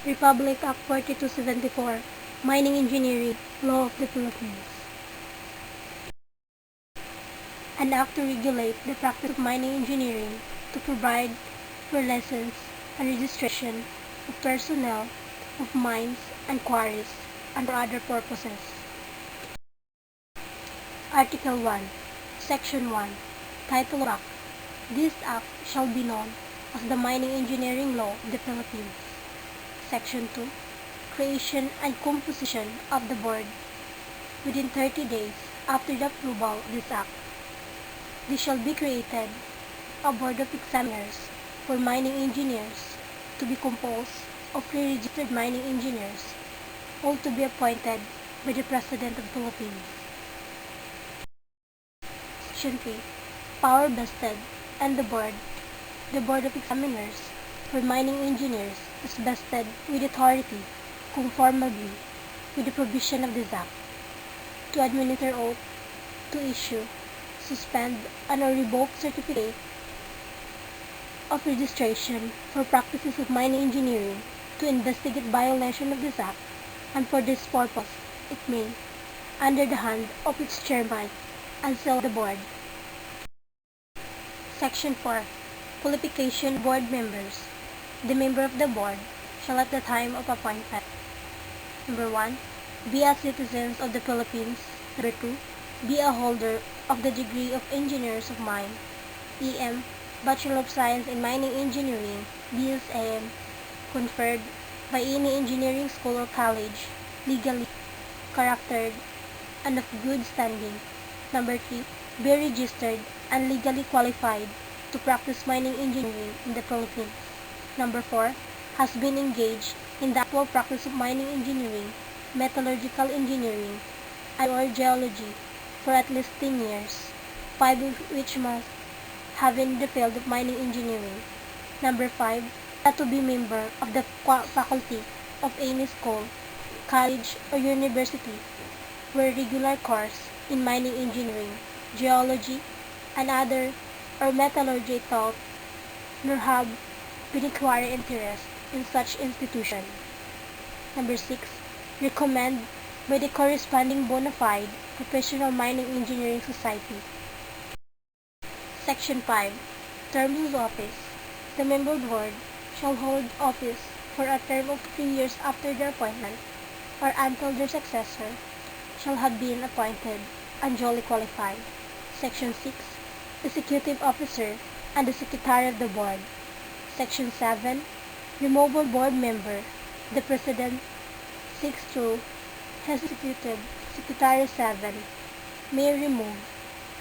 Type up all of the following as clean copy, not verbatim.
Republic Act 4274, Mining Engineering Law of the Philippines. An act to regulate the practice of mining engineering, to provide for license and registration of personnel of mines and quarries and for other purposes. Article 1, Section 1, Title of Act. This act shall be known as the Mining Engineering Law of the Philippines. Section 2, Creation and Composition of the Board. Within 30 days after the approval of this act, there shall be created a Board of Examiners for mining engineers to be composed of pre-registered mining engineers, all to be appointed by the President of the Philippines. Section 3, Power vested and the Board of Examiners for mining engineers is vested with authority conformably with the provision of this act to administer oath, to issue, suspend, and/or revoke certificate of registration for practices of mining engineering, to investigate violation of this act, and for this purpose it may, under the hand of its chairman, unseal the board. Section 4, Qualification of Board Members. The member of the board shall at the time of appointment: Number 1, be a citizen of the Philippines. Number 2, be a holder of the degree of Engineers of Mine, EM, Bachelor of Science in Mining Engineering, BSAM, conferred by any engineering school or college, legally charactered and of good standing. Number 3, be registered and legally qualified to practice mining engineering in the Philippines. Number 4, has been engaged in the actual practice of mining engineering, metallurgical engineering, and/or geology for at least 10 years, 5 of which must have in the field of mining engineering. Number 5, not to be member of the faculty of any school, college, or university where regular course in mining engineering, geology, and other or metallurgy taught, nor have been acquired interest in such institution. Number 6, recommend by the corresponding bona fide professional mining engineering society. Section 5, Terms of Office. The member of the board shall hold office for a term of 3 years after their appointment, or until their successor shall have been appointed and duly qualified. Section 6, Executive Officer and the Secretary of the Board. Section 7, Removal Board Member. The President, 6 through has executed Secretary 7, may remove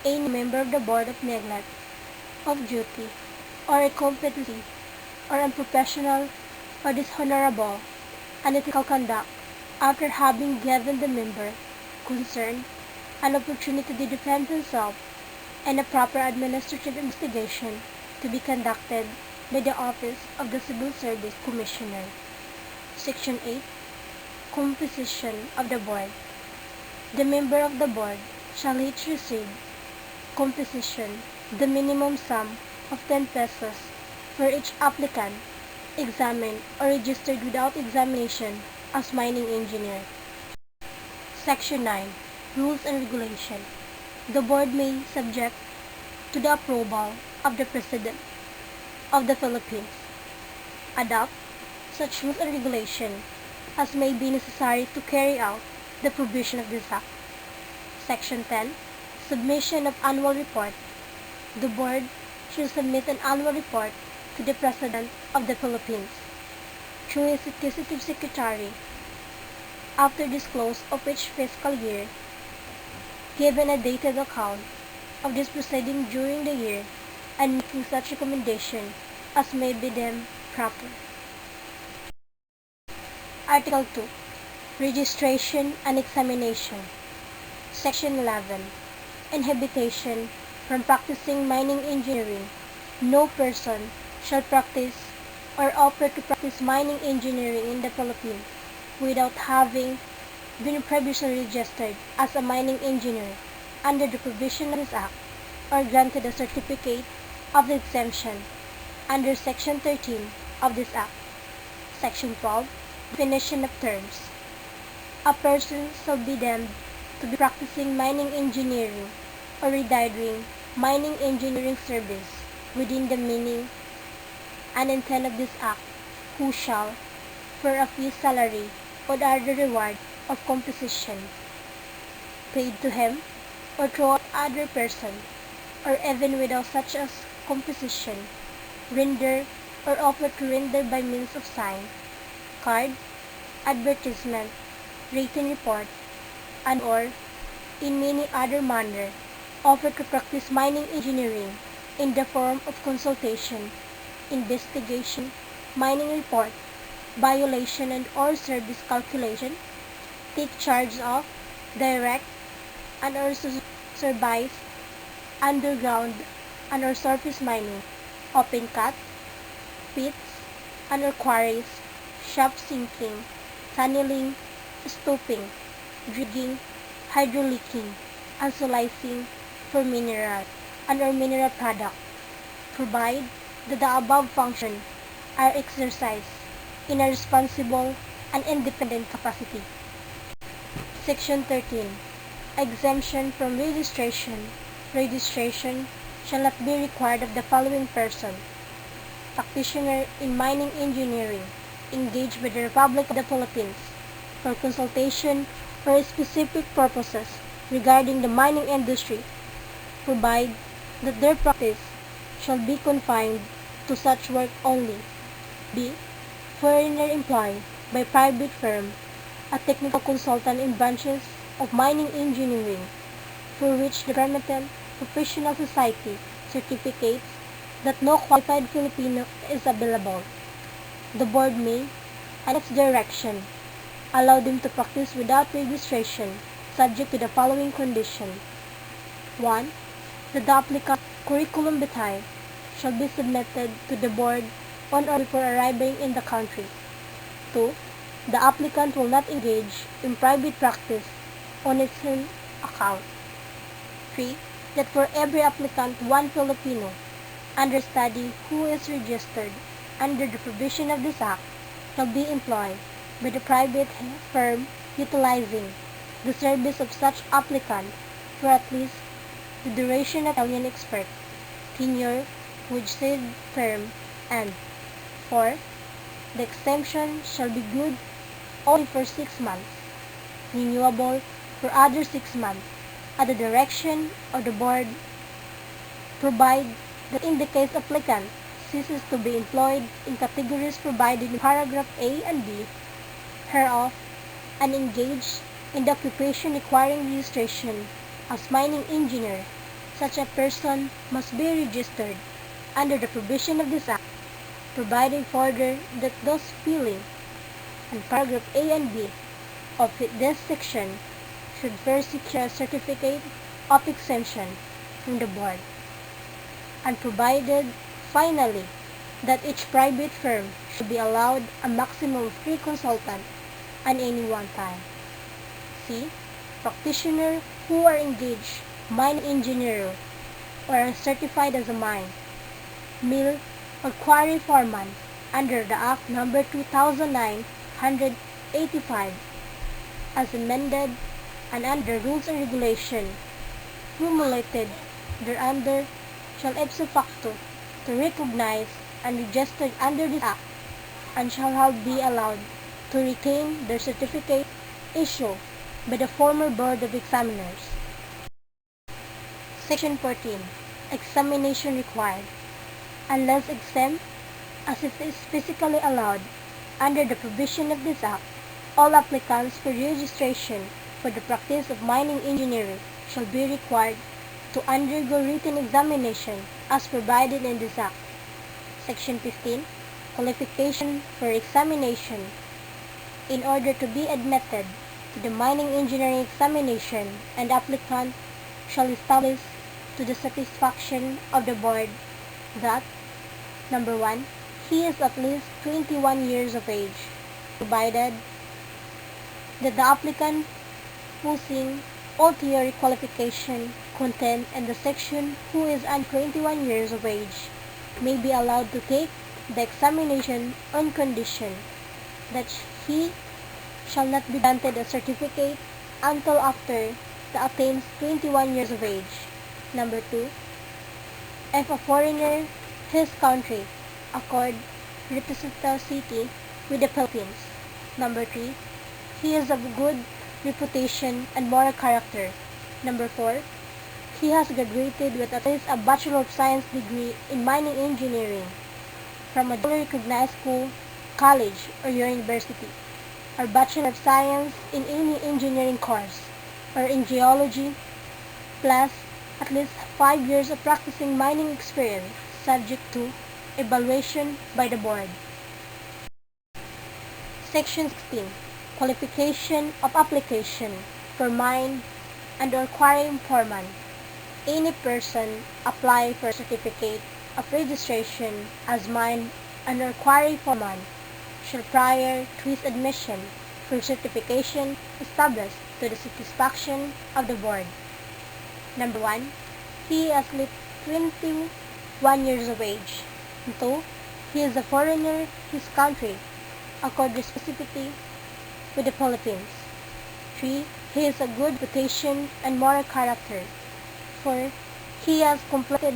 any member of the Board of neglect of duty or incompetency or unprofessional or dishonorable unethical conduct after having given the member concerned an opportunity to defend himself and a proper administrative investigation to be conducted by the Office of the Civil Service Commissioner. Section 8, Composition of the Board. The member of the board shall each receive composition the minimum sum of 10 pesos for each applicant examined or registered without examination as mining engineer. Section 9, Rules and Regulation. The board may, subject to the approval of the President of the Philippines, adopt such rules and regulations as may be necessary to carry out the provision of this act. Section 10, Submission of Annual Report. The board shall submit an annual report to the President of the Philippines through his Executive Secretary after disclose of each fiscal year, giving a dated account of this proceeding during the year and making such recommendation as may be deemed proper. Article 2, Registration and Examination. Section 11, Inhibition from practicing mining engineering. No person shall practice or offer to practice mining engineering in the Philippines without having been previously registered as a mining engineer under the provision of this act or granted a certificate of exemption under Section 13 of this Act. Section 12, Definition of terms. A person shall be deemed to be practicing mining engineering or rendering mining engineering service within the meaning and intent of this act, who shall, for a fee salary or other reward of composition, paid to him or through other person, or even without such as composition, render or offer to render by means of sign, card, advertisement, written report, and or in many other manner, offer to practice mining engineering in the form of consultation, investigation, mining report, violation and or service calculation, take charge of, direct, and or supervise underground and or surface mining, open cut, pits, and or quarries, shaft sinking, tunneling, stooping, dredging, hydraulicking, and slicing for mineral and or mineral product, provide that the above function are exercised in a responsible and independent capacity. Section 13. Exemption from registration. Registration shall not be required of the following person: practitioner in mining engineering, engaged by the Republic of the Philippines for consultation for specific purposes regarding the mining industry, provide that their practice shall be confined to such work only. B. Foreigner employed by private firm, a technical consultant in branches of mining engineering, for which the permitted professional society certificates that no qualified Filipino is available. The board may, at its direction, allow them to practice without registration, subject to the following condition. 1. That the applicant curriculum vitae shall be submitted to the board on or before arriving in the country. 2. The applicant will not engage in private practice on its own account. 3. That for every applicant, one Filipino understudy who is registered under the provision of this act shall be employed by the private firm utilizing the service of such applicant for at least the duration of Italian expert tenure with said firm. And 4. The exemption shall be good only for 6 months, renewable for other 6 months at the direction of the board, provide that in the case applicant ceases to be employed in categories provided in paragraph A and B hereof and engaged in the occupation requiring registration as mining engineer, such a person must be registered under the provision of this act, providing further that those filling in paragraph A and B of this section should first secure a certificate of exemption from the board, and provided, finally, that each private firm should be allowed a maximum of 3 consultants at any one time. C. Practitioner who are engaged mining engineer or are certified as a mine, mill, or quarry foreman under the Act No. 2985 as amended and under rules and regulations formulated thereunder shall ipso facto to recognize and registered under this Act and shall be allowed to retain their certificate issued by the former Board of Examiners. Section 14. Examination required. Unless exempt, as it is physically allowed under the provision of this Act, all applicants for registration for the practice of mining engineering shall be required to undergo written examination as provided in this Act. Section 15. Qualification for examination. In order to be admitted to the mining engineering examination, an applicant shall establish to the satisfaction of the board that, number 1, he is at least 21 years of age, provided that the applicant possessing all theory qualification contained in the section who is under 21 years of age may be allowed to take the examination on condition that he shall not be granted a certificate until after the attains 21 years of age. Number 2, if a foreigner, his country, accord reciprocity with the Philippines. Number 3, he has a good reputation and moral character. Number 4, he has graduated with at least a Bachelor of Science degree in mining engineering from a duly recognized school, college, or university, or Bachelor of Science in any engineering course, or in geology, plus at least 5 years of practicing mining experience, subject to evaluation by the board. Section 16. Qualification of application for mine and or quarry foreman. Any person apply for a certificate of registration as mine and or quarry foreman shall prior to his admission for certification established to the satisfaction of the board. Number 1, he is at least 21 years of age. 2, he is a foreigner, his country, accord reciprocity with the Philippines. 3, he has a good reputation and moral character. 4, he has completed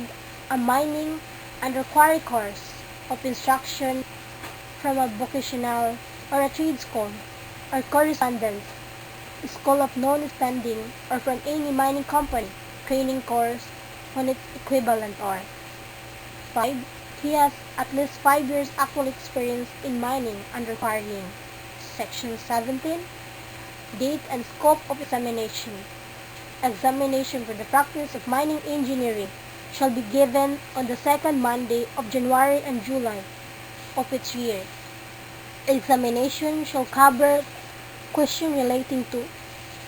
a mining and quarry course of instruction from a vocational or a trade school or correspondence school of non-standing or from any mining company training course on its equivalent or. 5, he has at least 5 years actual experience in mining and quarrying. Section 17. Date and scope of examination. Examination for the practice of mining engineering shall be given on the second Monday of January and July of each year. Examination shall cover questions relating to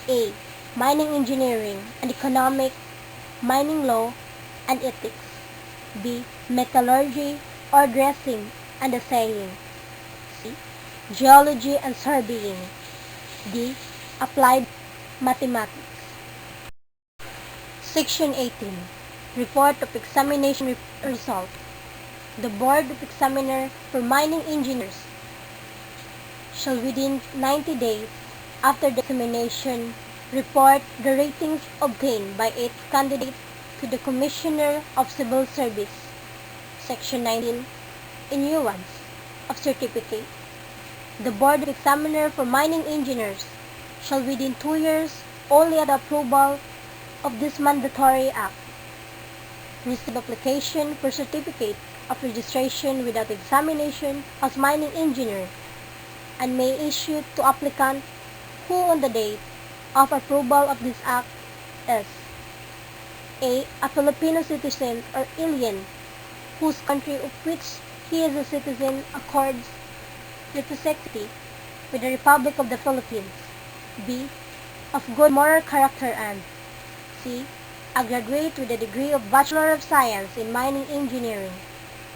A. Mining engineering and economic, mining law and ethics. B. Metallurgy or dressing and assaying. C. Geology and surveying. D. Applied mathematics. Section 18. Report of examination result. The Board of Examiner for Mining Engineers shall within 90 days after the examination report the ratings obtained by its candidate to the Commissioner of Civil Service. Section 19. Issuance of certificate. The Board of Examiner for Mining Engineers shall within 2 years only at the approval of this mandatory act receive application for certificate of registration without examination as mining engineer and may issue to applicant who on the date of approval of this act is A. A Filipino citizen or alien whose country of which he is a citizen accords reciprocity with the Republic of the Philippines. B. Of good moral character and C. A graduate with a degree of Bachelor of Science in Mining Engineering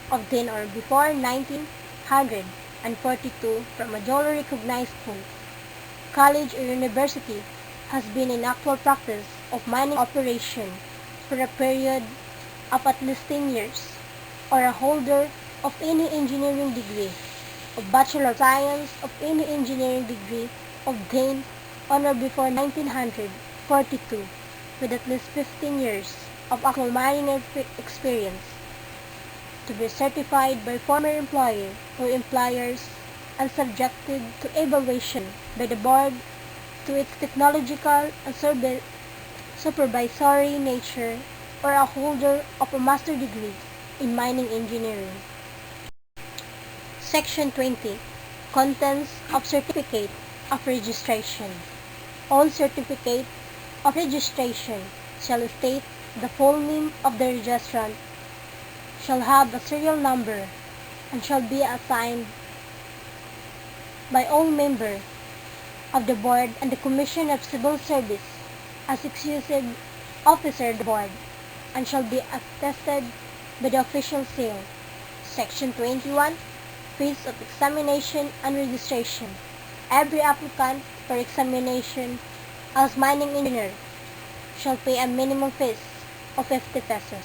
obtained or before 1942 from a duly recognized school, college or university has been in actual practice of mining operation for a period of at least 10 years, or a holder of any engineering degree, of Bachelor of Science of any engineering degree obtained on or before 1942 with at least 15 years of actual mining experience, to be certified by former employer or employers and subjected to evaluation by the board to its technological and supervisory nature, or a holder of a master degree in mining engineering. Section 20. Contents of Certificate of Registration. All certificate of registration shall state the full name of the registrant, shall have a serial number, and shall be assigned by all members of the Board and the Commission of Civil Service as executive officer of the Board, and shall be attested by the official seal. Section 21. Fees of examination and registration. Every applicant for examination as mining engineer shall pay a minimum fees of 50 pesos.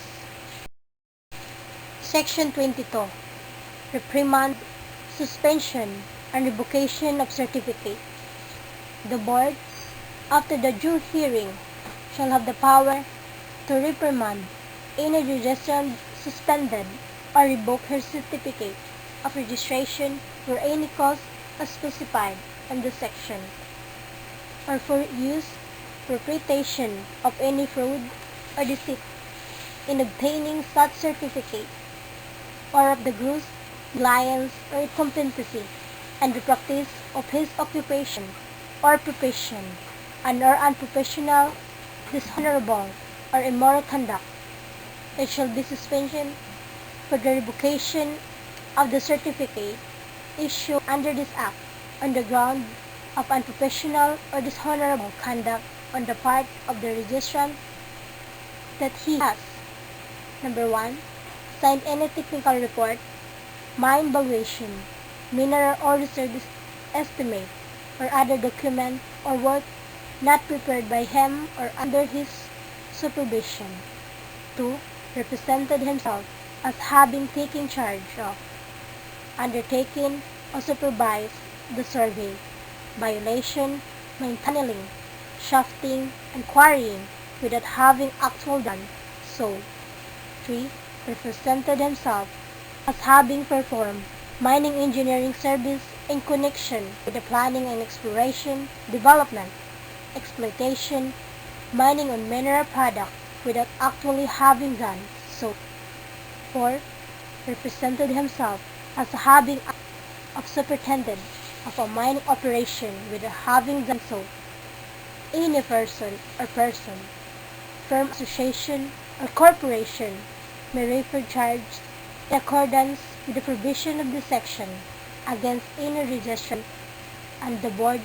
Section 22. Reprimand, suspension, and revocation of certificate. The board, after the due hearing, shall have the power to reprimand any registrant suspended or revoke her certificate of registration for any cause as specified in this section, or for use, perpetration of any fraud or deceit in obtaining such certificate, or of the gross reliance or incompetency and the practice of his occupation or profession, and or unprofessional, dishonorable, or immoral conduct. It shall be suspension for the revocation of the certificate issued under this Act on the ground of unprofessional or dishonorable conduct on the part of the registrant, that he has: Number 1. Signed any technical report, mine valuation, mineral or reserve estimate, or other document or work not prepared by him or under his supervision. 2. Represented himself as having taken charge of, undertaken, or supervised the survey, violation, maintaining, shafting, and quarrying without having actually done so. 3. Represented himself as having performed mining engineering service in connection with the planning and exploration, development, exploitation, mining on mineral product without actually having done so. 4. Represented himself as having of superintendent of a mining operation without having done so. Any person or person, firm, association, or corporation may refer charge in accordance with the provision of this section against any registrant, and the board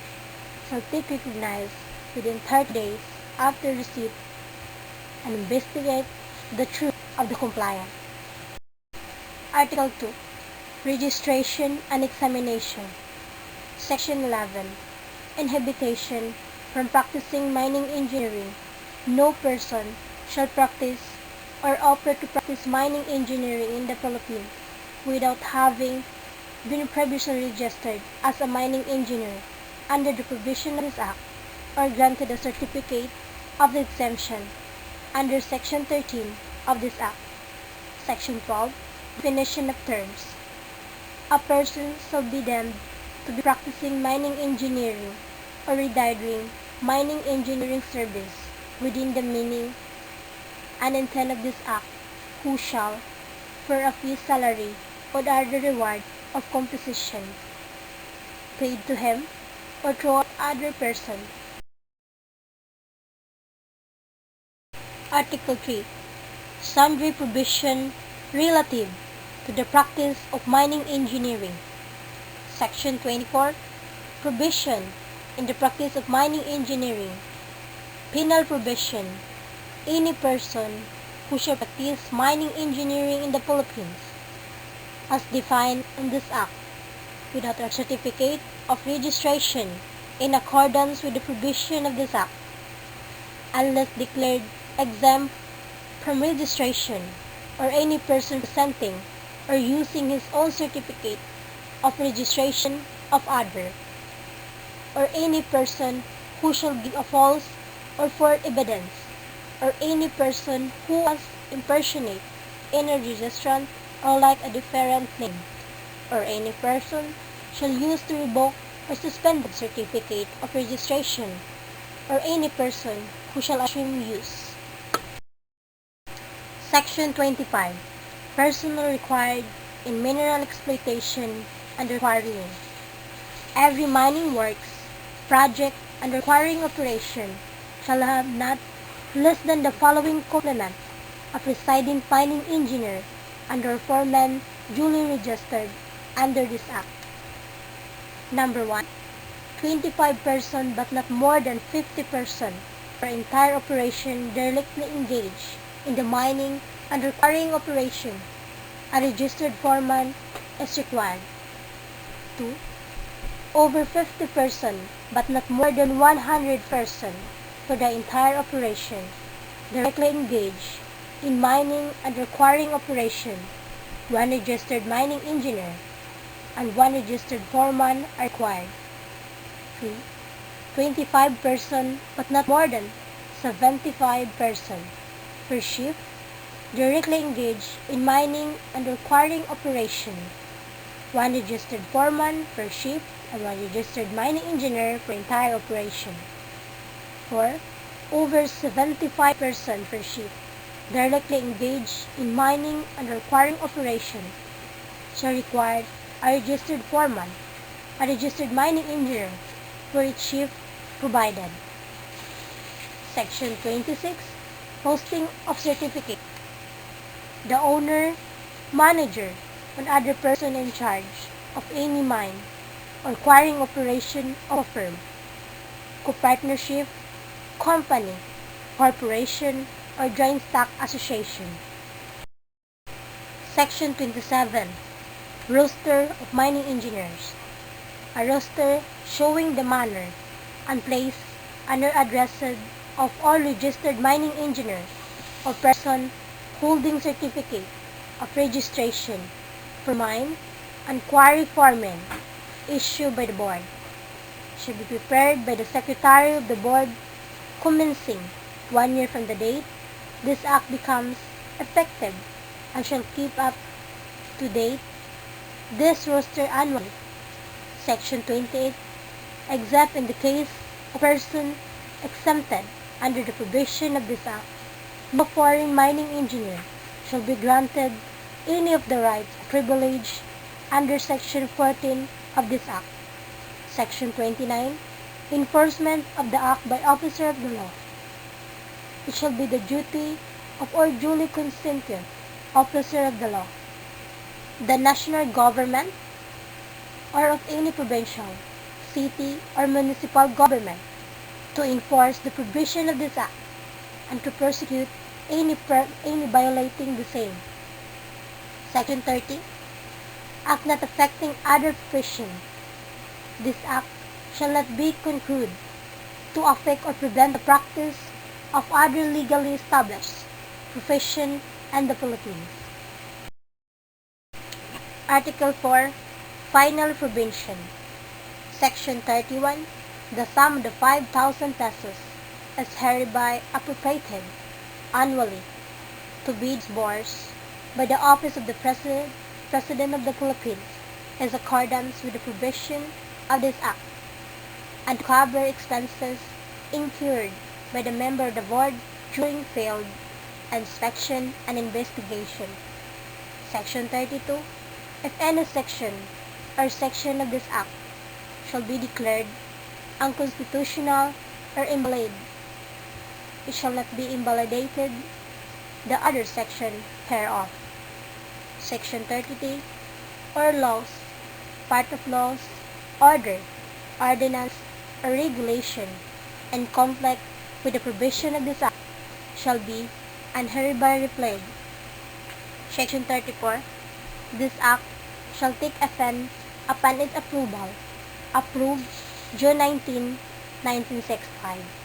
shall take recognized within 30 days after receipt and investigate the truth of the compliance. Article 2. Registration and Examination. Section 11. Inhibition from practicing mining engineering. No person shall practice or offer to practice mining engineering in the Philippines without having been previously registered as a mining engineer under the provision of this Act, or granted a certificate of exemption under Section 13 of this Act. Section 12. Definition of terms. A person shall be deemed to be practicing mining engineering or rendering mining engineering service within the meaning and intent of this Act, who shall, for a fee, salary, or other reward of composition, paid to him or to other person. Article 3. Sundry provision relative to the practice of mining engineering. Section 24. Provision in the practice of mining engineering. Penal provision. Any person who shall practice mining engineering in the Philippines, as defined in this Act, without a certificate of registration in accordance with the provision of this Act, unless declared exempt from registration, or any person presenting or using his own certificate of registration of other, or any person who shall give a false or false evidence, or any person who was impersonate any registrant or like a different name, or any person shall use to revoke or suspend the certificate of registration, or any person who shall assume use. Section 25. Personnel required in mineral exploitation and quarrying. Every mining works, project, and requiring operation shall have not less than the following complement: a presiding mining engineer and or foreman duly registered under this Act. Number 1. 25 persons but not more than 50 persons for entire operation directly engaged in the mining and requiring operation. A registered foreman is required. 2. Over 50 persons but not more than 100 persons for the entire operation directly engaged in mining and requiring operation. One registered mining engineer. and 1 registered foreman are required. 3. 25 person but not more than 75 person per shift directly engaged in mining and requiring operation. 1 registered foreman per shift and 1 registered mining engineer per entire operation. 4. Over 75 person per shift directly engaged in mining and requiring operation shall require a registered foreman, a registered mining engineer for each shift provided. Section 26. Posting of certificate. The owner, manager, and other person in charge of any mine or requiring operation of a firm, copartnership, company, corporation, or joint stock association. Section 27. Roster of mining engineers. A roster showing the manner and place and addresses of all registered mining engineers or person holding certificate of registration for mine and quarry foremen issued by the board should be prepared by the Secretary of the Board commencing 1 year from the date this act becomes effective and shall keep up to date this roster annually. Section 28. Except in the case of person exempted under the provision of this act, no foreign mining engineer shall be granted any of the rights or privilege under Section 14 of this act. Section 29. Enforcement of the act by officer of the law. It shall be the duty of all duly constituted officer of the law, the national government, or of any provincial, city, or municipal government to enforce the provision of this act and to prosecute any violating the same. Section 30. Act not affecting other profession. This act shall not be concluded to affect or prevent the practice of other legally established profession in the Philippines. Article 4. Final provision. Section 31. The sum of the 5,000 pesos is hereby appropriated annually to bids boards by the Office of the President of the Philippines in accordance with the provision of this act, and to cover expenses incurred by the member of the board during field inspection and investigation. Section 32. If any section or section of this act shall be declared unconstitutional or invalid, it shall not be invalidated the other section hereof. Section 33. Or laws, part of laws, order, ordinance, or regulation in conflict with the provision of this act shall be and hereby replied. Section 34. This act shall take effect upon its approval, approved June 19, 1965.